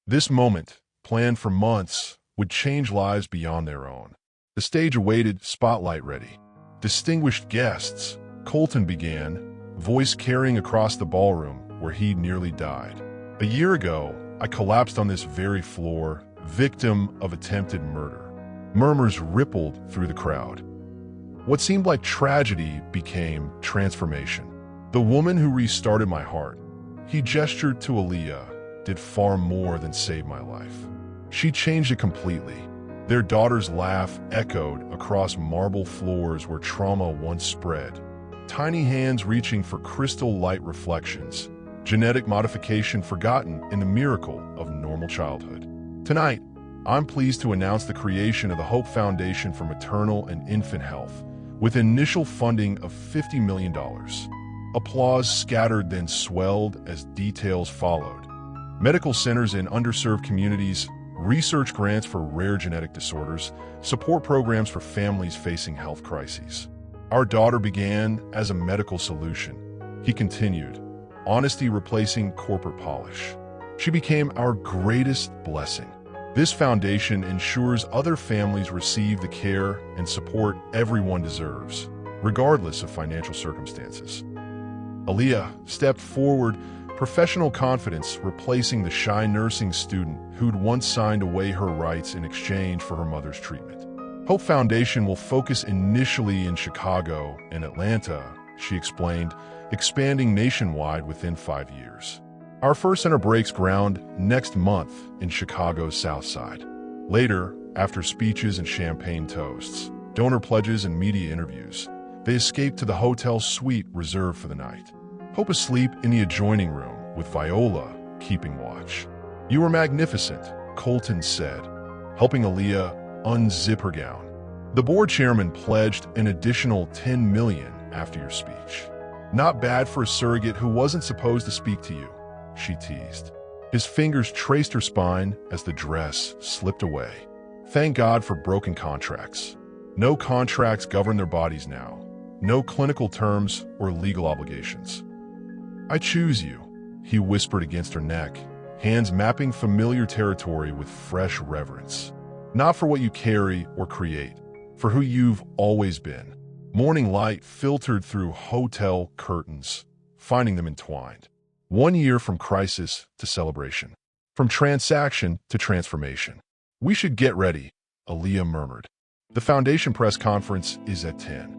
This moment, planned for months, would change lives beyond their own. The stage awaited, spotlight ready. "Distinguished guests," Colton began, voice carrying across the ballroom where he'd nearly died. "A year ago, I collapsed on this very floor, victim of attempted murder." Murmurs rippled through the crowd. What seemed like tragedy became transformation. "The woman who restarted my heart," he gestured to Aaliyah, "did far more than save my life. She changed it completely." Their daughter's laugh echoed across marble floors where trauma once spread. Tiny hands reaching for crystal light reflections, genetic modification forgotten in the miracle of normal childhood. Tonight, I'm pleased to announce the creation of the Hope Foundation for Maternal and Infant Health, with initial funding of $50 million. Applause scattered then swelled as details followed. Medical centers in underserved communities, research grants for rare genetic disorders, support programs for families facing health crises. "Our daughter began as a medical solution," he continued, honesty replacing corporate polish. "She became our greatest blessing. This foundation ensures other families receive the care and support everyone deserves, regardless of financial circumstances." Aaliyah stepped forward, professional confidence replacing the shy nursing student who'd once signed away her rights in exchange for her mother's treatment. "Hope Foundation will focus initially in Chicago and Atlanta," she explained, expanding nationwide within 5 years. "Our first center breaks ground next month in Chicago's South Side." Later, after speeches and champagne toasts, donor pledges, and media interviews. They escaped to the hotel suite reserved for the night. Hope asleep in the adjoining room, with Viola keeping watch. "You were magnificent," Colton said, helping Aaliyah unzip her gown. "The board chairman pledged an additional $10 million after your speech. Not bad for a surrogate who wasn't supposed to speak to you," she teased. His fingers traced her spine as the dress slipped away. Thank God for broken contracts. No contracts govern their bodies now. No clinical terms or legal obligations. "I choose you," he whispered against her neck, hands mapping familiar territory with fresh reverence. "Not for what you carry or create, for who you've always been." Morning light filtered through hotel curtains, finding them entwined. 1 year from crisis to celebration. From transaction to transformation. "We should get ready," Aaliyah murmured. "The foundation press conference is at 10.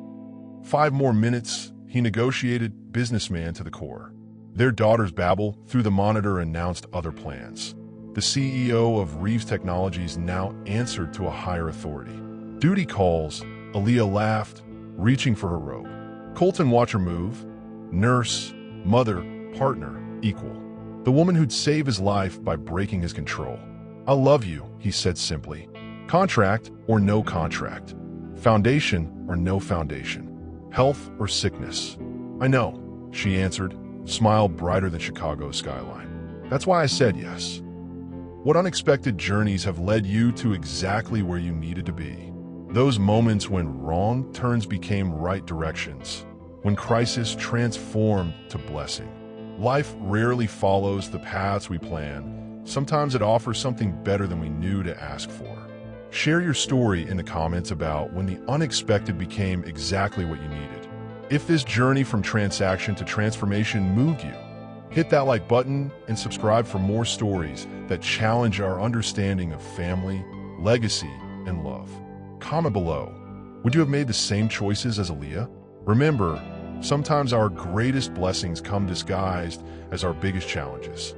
5 more minutes," he negotiated, businessman to the core. Their daughter's babble through the monitor announced other plans. The CEO of Reeves Technologies now answered to a higher authority. "Duty calls," Aaliyah laughed, reaching for her robe. Colton watched her move. Nurse, mother, partner, equal. The woman who'd save his life by breaking his control. "I love you," he said simply. "Contract or no contract. Foundation or no foundation. Health or sickness." "I know," she answered, smile brighter than Chicago's skyline. "That's why I said yes." What unexpected journeys have led you to exactly where you needed to be? Those moments when wrong turns became right directions, when crisis transformed to blessing. Life rarely follows the paths we plan. Sometimes it offers something better than we knew to ask for. Share your story in the comments about when the unexpected became exactly what you needed. If this journey from transaction to transformation moved you, hit that like button and subscribe for more stories that challenge our understanding of family, legacy, and love. Comment below. Would you have made the same choices as Aaliyah? Remember, sometimes our greatest blessings come disguised as our biggest challenges.